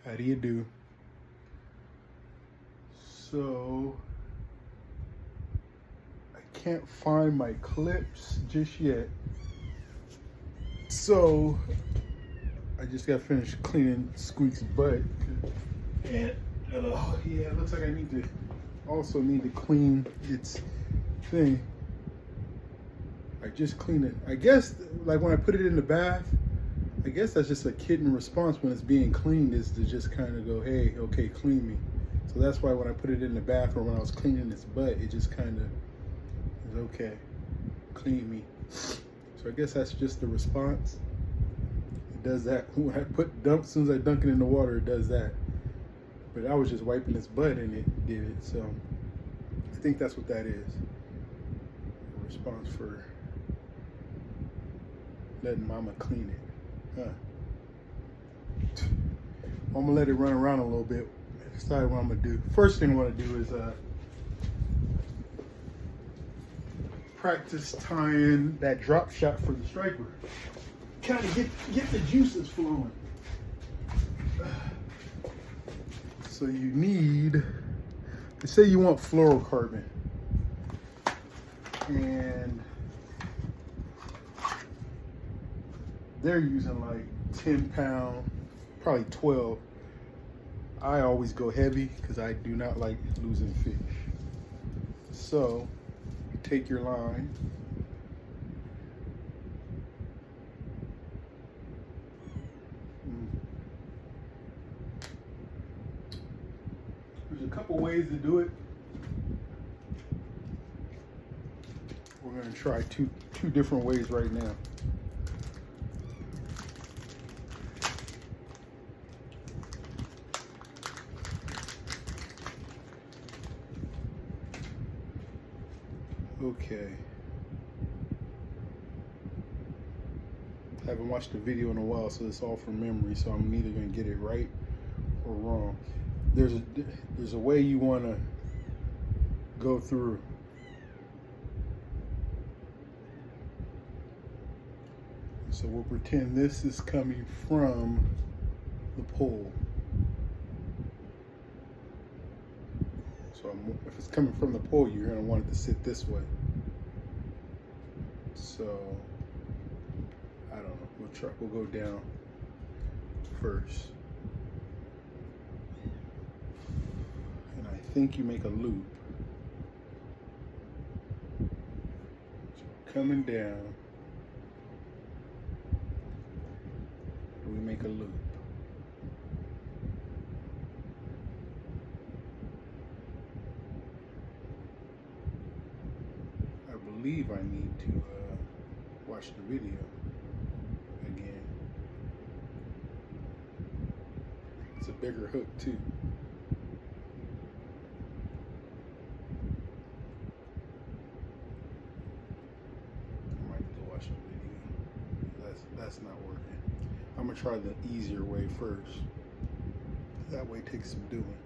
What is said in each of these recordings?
How do you do? So, I can't find my clips just yet. So, I just got finished cleaning Squeak's butt. And, yeah, it looks like I also need to clean its thing. I just cleaned it. I guess, like when I put it in the bath, I guess that's just a kitten response when it's being cleaned, is to just kind of go, hey, okay, clean me. So that's why when I put it in the bath or when I was cleaning its butt, it just kind of is okay, clean me. So I guess that's just the response. It does that when I as soon as I dunk it in the water, it does that. But I was just wiping its butt and it did it. So I think that's what that is. A response for letting mama clean it. I'm gonna let it run around a little bit. Decide what I'm gonna do. First thing I want to do is practice tying that drop shot for the striper. Kind of get the juices flowing. So you need, they say you want fluorocarbon, and they're using like 10 pound, probably 12. I always go heavy because I do not like losing fish. So you take your line, there's a couple ways to do it. We're going to try two different ways right now. Okay. I haven't watched the video in a while, so it's all from memory, so I'm either going to get it right or wrong. There's a way you want to go through. So we'll pretend this is coming from the pole. So if it's coming from the pole, you're going to want it to sit this way. So I don't know. We'll go down first, and I think you make a loop. So coming down, we make a loop. I believe I need to watch the video again. It's a bigger hook too. I might need to watch the video. That's not working. I'm gonna try the easier way first. That way takes some doing.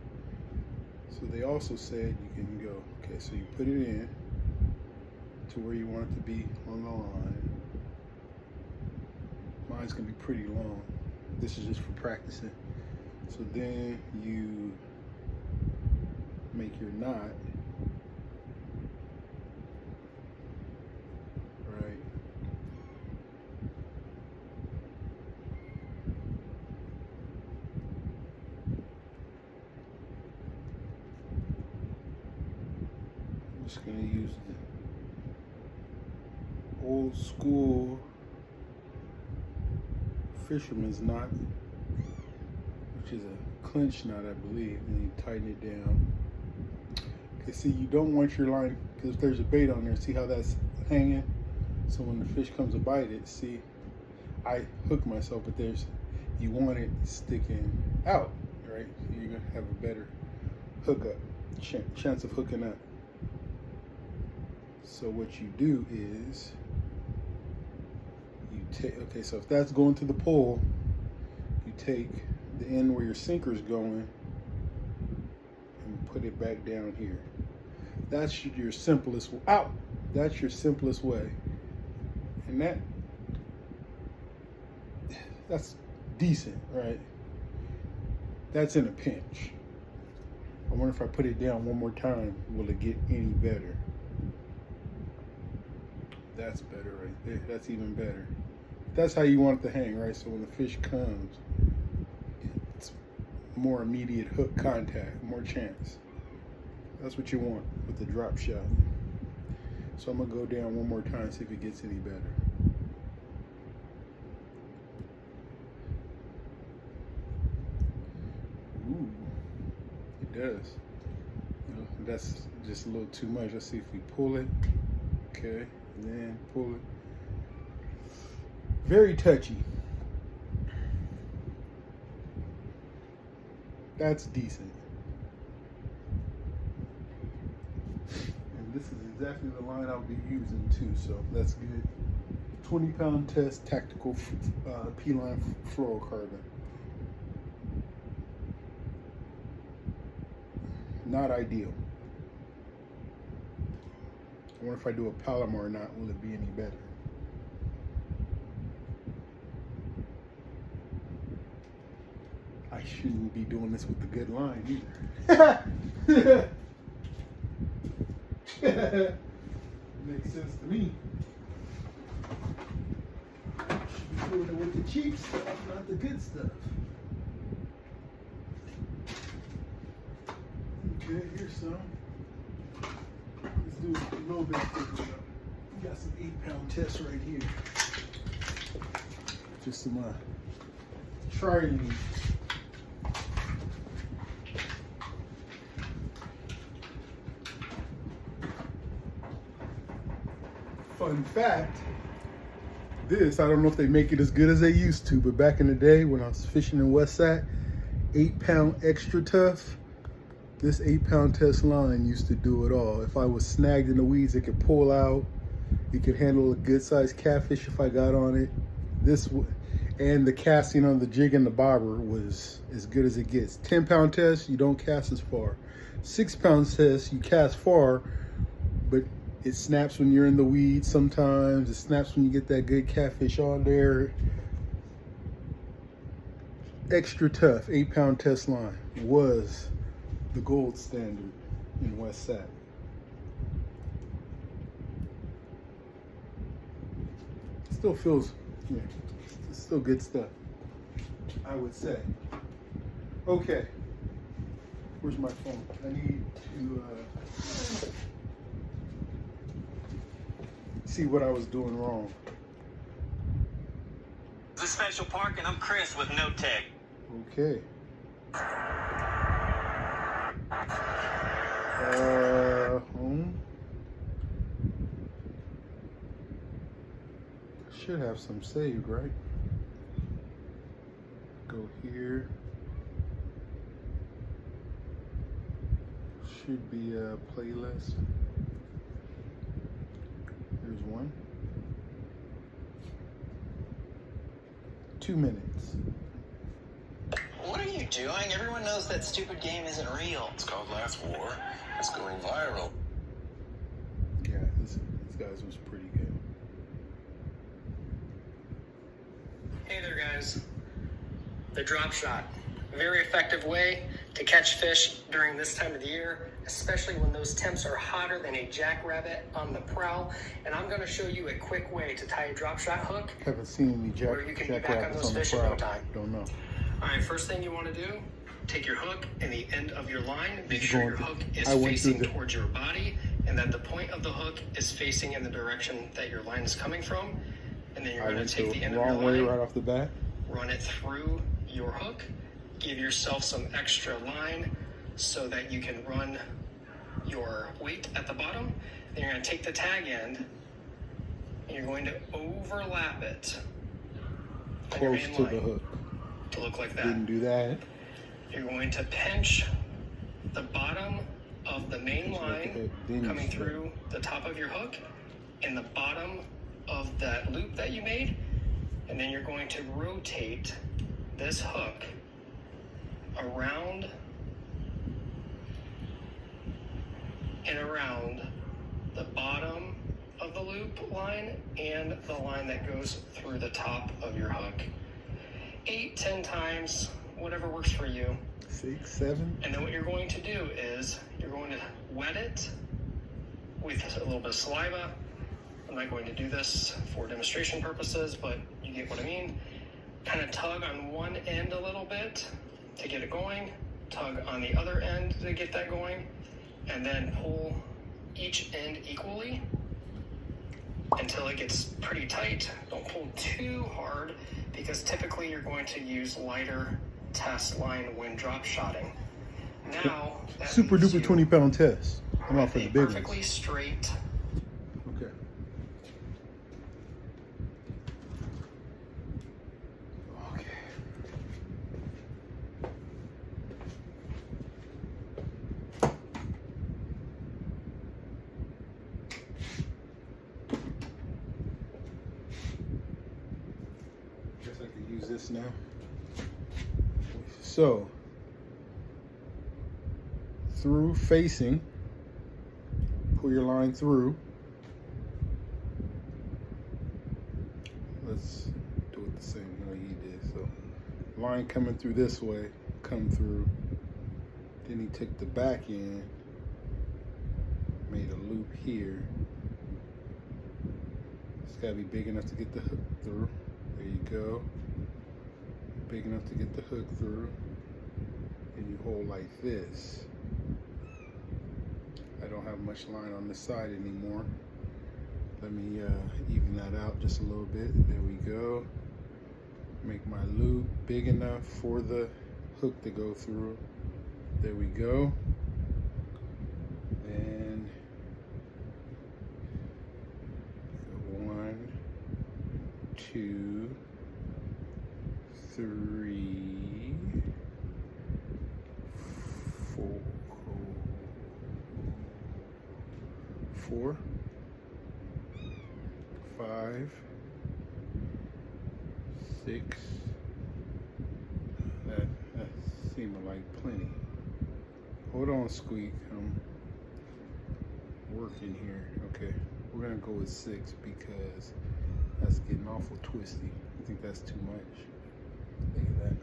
So they also said you can go, okay, so you put it in to where you want it to be on the line. Mine's gonna be pretty long. This is just for practicing. So then you make your knot, right? I'm just gonna use the old school fisherman's knot, which is a clinch knot, I believe, and you tighten it down. Okay, see, you don't want your line, because if there's a bait on there, see how that's hanging? So when the fish comes to bite it, see, I hook myself, but you want it sticking out, right? So you're gonna have a better hookup, chance of hooking up. So what you do is, okay, so if that's going to the pole, you take the end where your sinker's going and put it back down here. That's your simplest, that's your simplest way. And that's decent, right? That's in a pinch. I wonder if I put it down one more time, will it get any better? That's better right there. That's even better. That's how you want it to hang, right? So when the fish comes, it's more immediate hook contact, more chance. That's what you want with the drop shot. So I'm gonna go down one more time, see if it gets any better. Ooh, it does. That's just a little too much. Let's see if we pull it. Okay, and then pull it. Very touchy. That's decent. And this is exactly the line I'll be using too, so that's good. 20-pound test tactical P-line fluorocarbon. Not ideal. I wonder if I do a Palomar or not, will it be any better? I shouldn't be doing this with the good line either. Makes sense to me. Should be doing it with the cheap stuff, not the good stuff. Okay, here's some. Let's do a little bit of picking up. We got some 8-pound tests right here. Just some trying. Fun fact, this, I don't know if they make it as good as they used to, but back in the day when I was fishing in West Sac, 8-pound extra tough, this 8-pound test line used to do it all. If I was snagged in the weeds, it could pull out. It could handle a good sized catfish if I got on it. And the casting on the jig and the bobber was as good as it gets. 10-pound test, you don't cast as far. 6-pound test, you cast far, but it snaps when you're in the weeds sometimes. It snaps when you get that good catfish on there. Extra tough 8-pound test line was the gold standard in West Sac. Still feels, yeah, it's still good stuff, I would say. Okay, where's my phone? I need to see what I was doing wrong. This is Special Park, and I'm Chris with No Tech. Okay. Home. Should have some saved, right? Go here. Should be a playlist. Here's one. 2 minutes. What are you doing? Everyone knows that stupid game isn't real. It's called Last War. It's going viral. Yeah, this guy's was pretty good. Hey there, guys. The drop shot. A very effective way to catch fish during this time of the year, especially when those temps are hotter than a jackrabbit on the prowl. And I'm going to show you a quick way to tie a drop shot hook Haven't seen any where you can be back on those fish in no time. Don't know. All right, first thing you want to do, take your hook and the end of your line. Make sure your hook is facing towards your body and that the point of the hook is facing in the direction that your line is coming from. And then you're going to take the end of your line, right off the bat, run it through your hook, give yourself some extra line so that you can run your weight at the bottom. Then you're going to take the tag end and you're going to overlap it on your close main to line the hook. to look like that. Didn't do that. You're going to pinch the bottom of the main line coming through the top of your hook and the bottom of that loop that you made, and then you're going to rotate this hook around and around the bottom of the loop line and the line that goes through the top of your hook. 8-10 times whatever works for you. 6, 7. And then what you're going to do is you're going to wet it with a little bit of saliva. I'm not going to do this for demonstration purposes, but you get what I mean. Kind of tug on one end a little bit to get it going, tug on the other end to get that going, and then pull each end equally until it gets pretty tight. Don't pull too hard because typically you're going to use lighter test line when drop shotting. Now, that Super leaves duper you 20-pound test. I'm out for a the big perfectly ones. straight. Okay. Okay. Guess I could use this now. So, through facing, pull your line through. Let's do it the same way he did. So, line coming through this way, come through. Then he took the back end, made a loop here. It's gotta be big enough to get the hook through. There you go. Big enough to get the hook through. And you hold like this. I don't have much line on this side anymore. Let me even that out just a little bit. There we go. Make my loop big enough for the hook to go through. There we go. And 1, 2, 3, 4, 5, 6. That seemed like plenty. Hold on, Squeak. I'm working here. Okay, we're gonna go with 6 because that's getting awful twisty. I think that's too much. Look at that.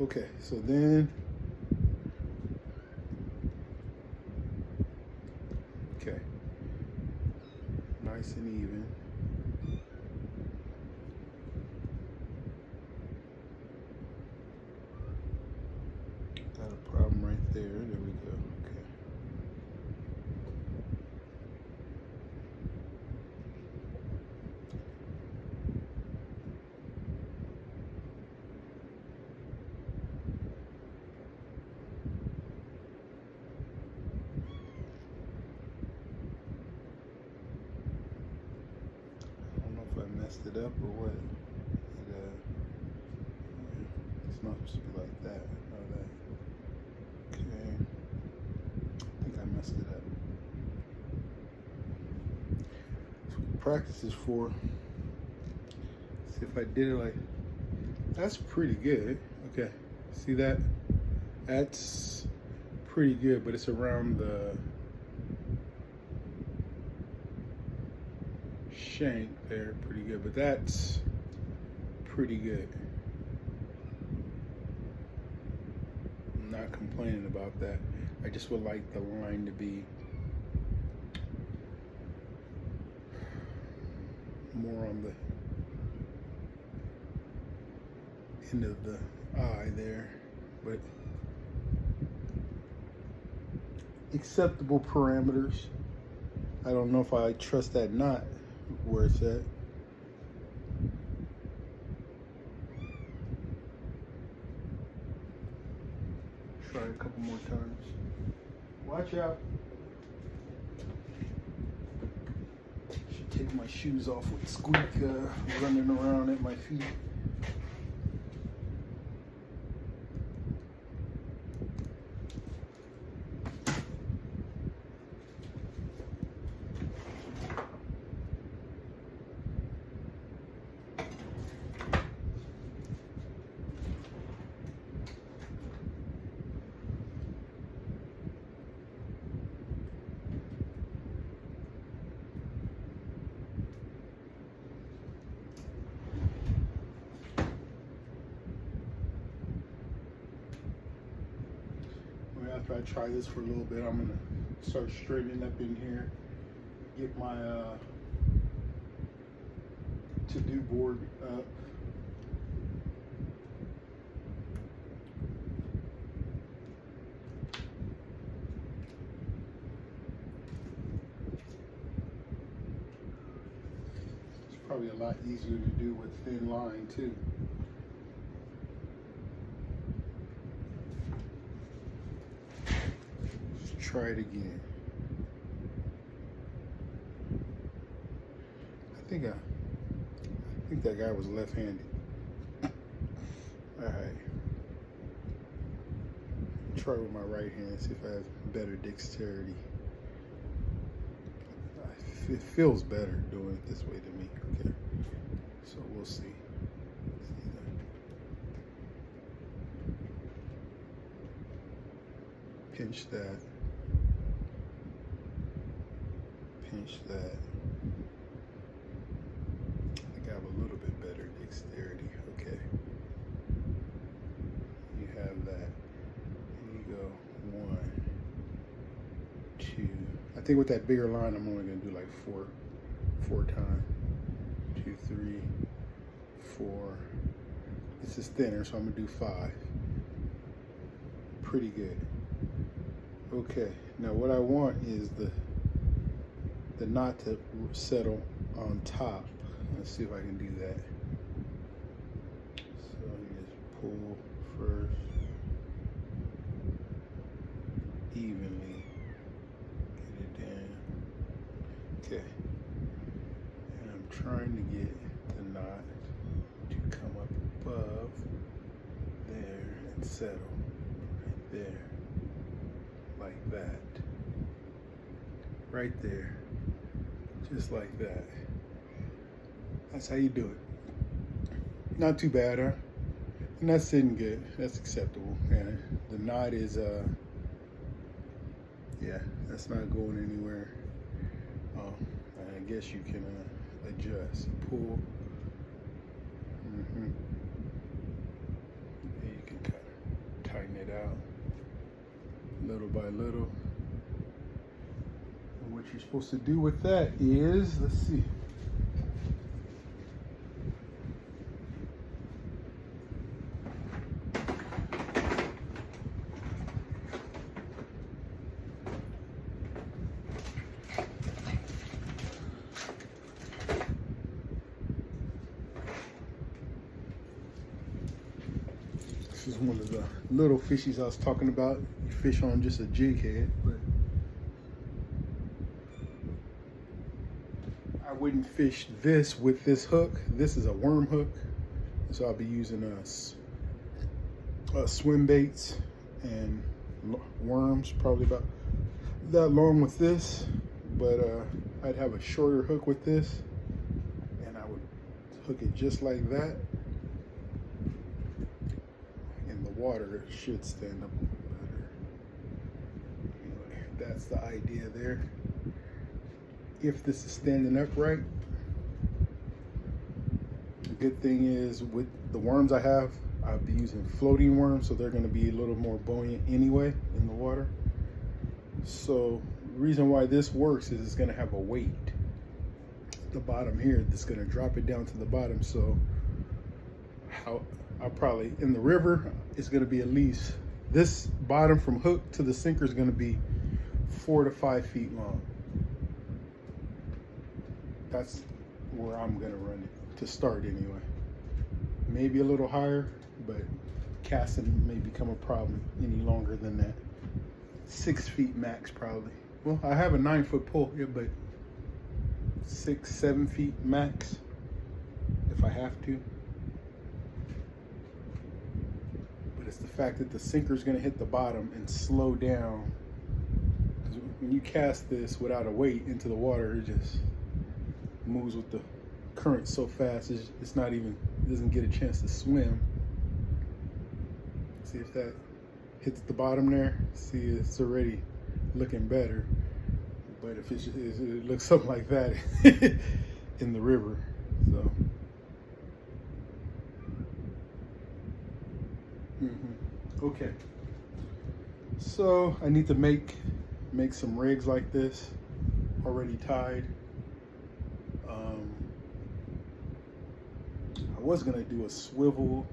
Okay, so then. Okay. Nice and even. Got a problem right there. There we go. Okay. I don't know if I messed it up or what. It's not supposed to be like that. Or that. Okay. I think I messed it up. That's what practice is for. See if I did it like. That's pretty good. Okay. See that? That's pretty good, but it's around the shank there. Pretty good, but that's pretty good. I'm not complaining about that. I just would like the line to be more on the end of the eye there, but acceptable parameters. I don't know if I trust that knot where it's at. Try a couple more times. Watch out. Should take my shoes off with Squeak running around at my feet. after I try this for a little bit, I'm gonna start straightening up in here, get my to-do board up. It's probably a lot easier to do with thin line too. Let's try it again. I think that guy was left-handed. All right. Try with my right hand, see if I have better dexterity. It feels better doing it this way to me. Okay. So we'll see. Pinch that. Pinch that. I have a little bit better dexterity. Okay. You have that. Here you go. 1, 2. I think with that bigger line, I'm only gonna do like four times. 2, 3, 4. This is thinner, so I'm gonna do 5. Pretty good. Okay. Now what I want is the knot to settle on top. Let's see if I can do that. So you just pull first, evenly, get it down. Okay. And I'm trying to get the knot to come up above there and settle right there, like that. Right there, just like that. That's how you do it. Not too bad, huh? And that's sitting good. That's acceptable. And the knot is, yeah, that's not going anywhere. I guess you can adjust. Pull. And you can kind of tighten it out little by little. And what you're supposed to do with that is, let's see. This is one of the little fishies I was talking about. You fish on just a jig head, but I wouldn't fish this with this hook. This is a worm hook, so I'll be using swim baits and worms, probably about that long with this, but I'd have a shorter hook with this, and I would hook it just like that. Water should stand up better. Anyway, that's the idea there. If this is standing upright, the good thing is with the worms I have, I'll be using floating worms, so they're going to be a little more buoyant anyway in the water. So the reason why this works is it's going to have a weight at the bottom here that's going to drop it down to the bottom. So I'll probably, in the river, it's going to be at least, this bottom from hook to the sinker is going to be 4 to 5 feet long. That's where I'm going to run it to start anyway. Maybe a little higher, but casting may become a problem any longer than that. 6 feet max probably. Well, I have a 9-foot pole here, but 6, 7 feet max if I have to. It's the fact that the sinker is going to hit the bottom and slow down. Because when you cast this without a weight into the water, it just moves with the current so fast. It's not even, it doesn't get a chance to swim. See if that hits the bottom there. See, it's already looking better. But if it looks something like that in the river, so. Okay. So I need to make some rigs like this already tied. I was gonna do a swivel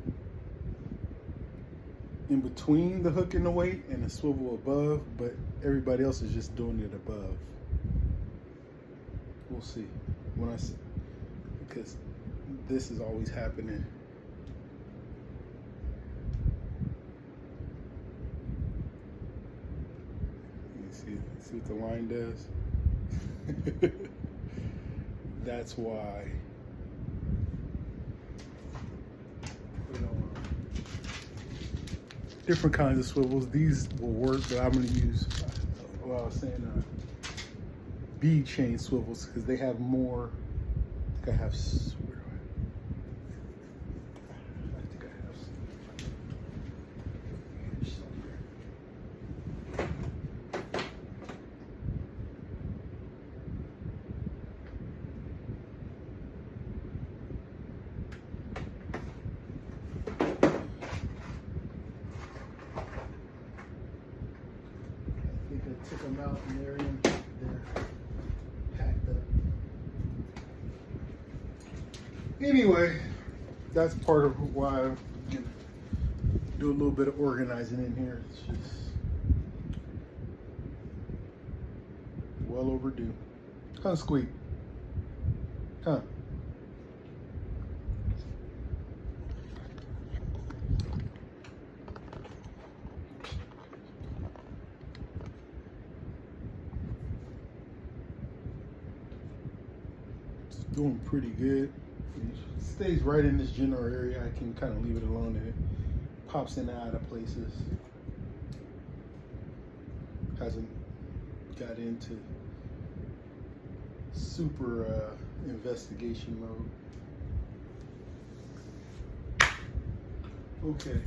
in between the hook and the weight and a swivel above, but everybody else is just doing it above. We'll see when because this is always happening. You see what the line does? That's why. Different kinds of swivels. These will work, but I'm going to use, well, I was saying bead chain swivels because they have more. I think I have. Where do I think I have somewhere. I took them out and they're packed up. Anyway, that's part of why I'm gonna do a little bit of organizing in here. It's just well overdue. Huh, Squeak? Huh? Doing pretty good. It stays right in this general area. I can kind of leave it alone and it pops in and out of places. Hasn't got into super investigation mode. Okay.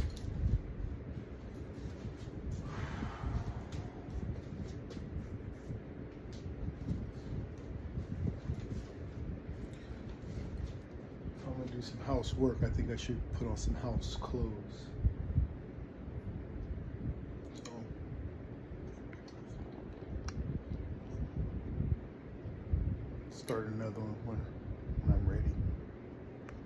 Do some housework. I think I should put on some house clothes. So, start another one.